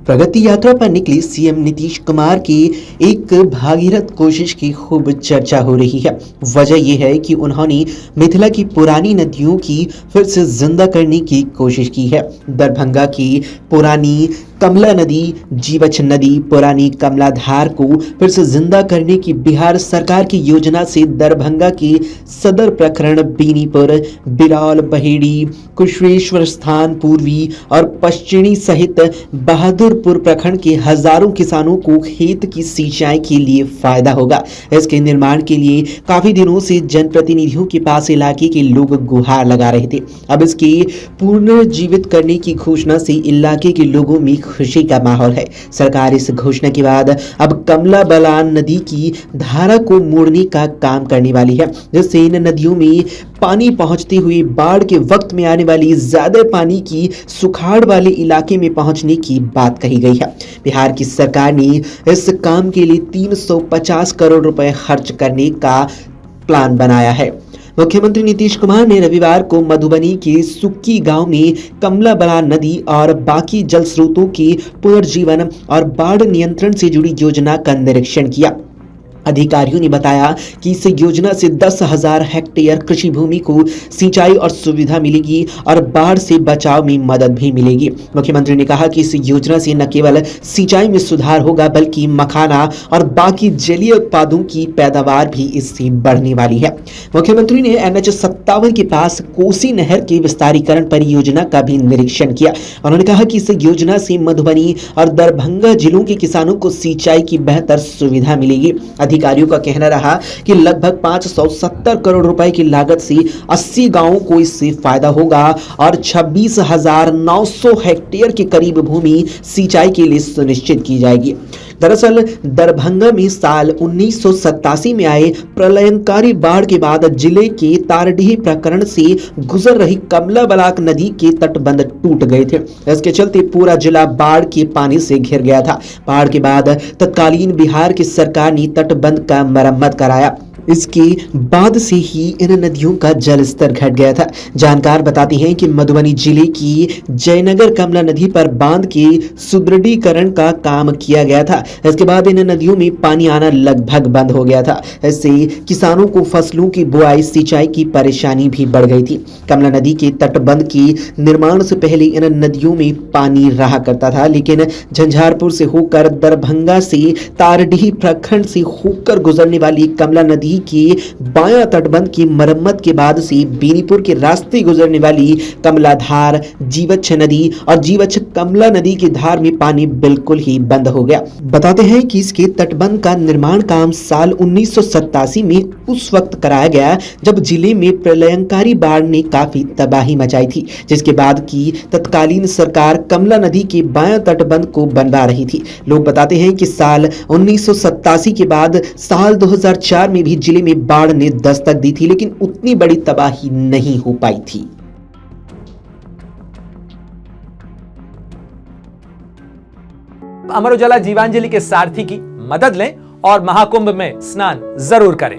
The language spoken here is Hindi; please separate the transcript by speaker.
Speaker 1: प्रगति यात्रा पर निकले सीएम नीतीश कुमार की एक भागीरथ कोशिश की खूब चर्चा हो रही है। वजह यह है कि उन्होंने मिथिला की पुरानी नदियों की फिर से जिंदा करने की कोशिश की है। दरभंगा की पुरानी कमला नदी, जीवछ नदी, पुरानी कमला धार को फिर से जिंदा करने की बिहार सरकार की योजना से दरभंगा के सदर प्रखंड बेनीपुर, बिरौल, बहेड़ी, कुशवेश्वर स्थान, पूर्वी और पश्चिमी सहित बहादुरपुर प्रखंड के हजारों किसानों को खेत की सिंचाई के लिए फायदा होगा। इसके निर्माण के लिए काफी दिनों से जनप्रतिनिधियों के पास इलाके के लोग गुहार लगा रहे थे। अब इसके पुनर्जीवित करने की घोषणा से इलाके के लोगों में खुशी का माहौल है। सरकार इस घोषणा के बाद अब कमला बलान नदी की धारा को मोड़ने का काम करने वाली है, जिससे इन नदियों में पानी पहुंचते हुए बाढ़ के वक्त में आने वाली ज्यादा पानी की सुखाड़ वाले इलाके में पहुंचने की बात कही गई है। बिहार की सरकार ने इस काम के लिए 350 करोड़ रुपए खर्च करने का प्लान बनाया है। मुख्यमंत्री नीतीश कुमार ने रविवार को मधुबनी के सुक्की गांव में कमला बलान नदी और बाकी जल स्रोतों के पुनर्जीवन और बाढ़ नियंत्रण से जुड़ी योजना का निरीक्षण किया। अधिकारियों ने बताया कि इस योजना से 10,000 हेक्टेयर कृषि भूमि को सिंचाई और सुविधा मिलेगी और बाढ़ से बचाव में मदद भी मिलेगी। मुख्यमंत्री ने कहा कि इस योजना से न केवल सिंचाई में सुधार होगा बल्कि मखाना और बाकी जलीय उत्पादों की पैदावार भी इससे बढ़ने वाली है। मुख्यमंत्री ने NH57 के पास कोसी नहर के विस्तारीकरण परियोजना का भी निरीक्षण किया। उन्होंने कहा कि इस योजना से मधुबनी और दरभंगा जिलों के किसानों को सिंचाई की बेहतर सुविधा मिलेगी। अधिकारियों का कहना रहा कि लगभग 570 करोड़ रुपए की लागत से 80 गांवों को इससे फायदा होगा और 26,900 हेक्टेयर के करीब भूमि सिंचाई के लिए सुनिश्चित की जाएगी। दरअसल दरभंगा में साल 1987 में आए प्रलयंकारी बाढ़ के बाद जिले के तारडीह प्रखंड से गुजर रही कमला बलान नदी के तटबंध टूट गए थे। इसके चलते पूरा जिला बाढ़ के पानी से घिर गया था। बाढ़ के बाद तत्कालीन बिहार की सरकार ने तटबंध का मरम्मत कराया। इसके बाद से ही इन नदियों का जलस्तर घट गया था। जानकार बताते हैं कि मधुबनी जिले की जयनगर कमला नदी पर बांध के सुदृढ़ीकरण का काम किया गया था। इसके बाद इन नदियों में पानी आना लगभग बंद हो गया था। इससे किसानों को फसलों की बुआई, सिंचाई की परेशानी भी बढ़ गई थी। कमला नदी के तटबंध के निर्माण से पहले इन नदियों में पानी रहा करता था, लेकिन झंझारपुर से होकर दरभंगा से तारडीह प्रखंड से होकर गुजरने वाली कमला नदी के बायां तटबंध की मरम्मत के बाद से बेनीपुर के रास्ते गुजरने वाली कमला धार, जीवछ नदी और जीवछ कमला नदी की धार में पानी बिल्कुल ही बंद हो गया। बताते हैं कि इसके तटबंध का निर्माण काम साल 1987 में उस वक्त कराया गया जब जिले में प्रलयंकारी बाढ़ ने काफी तबाही मचाई थी, जिसके बाद की तत्कालीन सरकार कमला नदी के बायां तटबंध को बनवा रही थी। लोग बताते हैं कि साल 1987 के बाद साल 2004 में भी जिले में बाढ़ ने दस्तक दी थी, लेकिन उतनी बड़ी तबाही नहीं हो पाई थी।
Speaker 2: अमर उजाला जीवांजलि के सारथी की मदद लें और महाकुंभ में स्नान जरूर करें।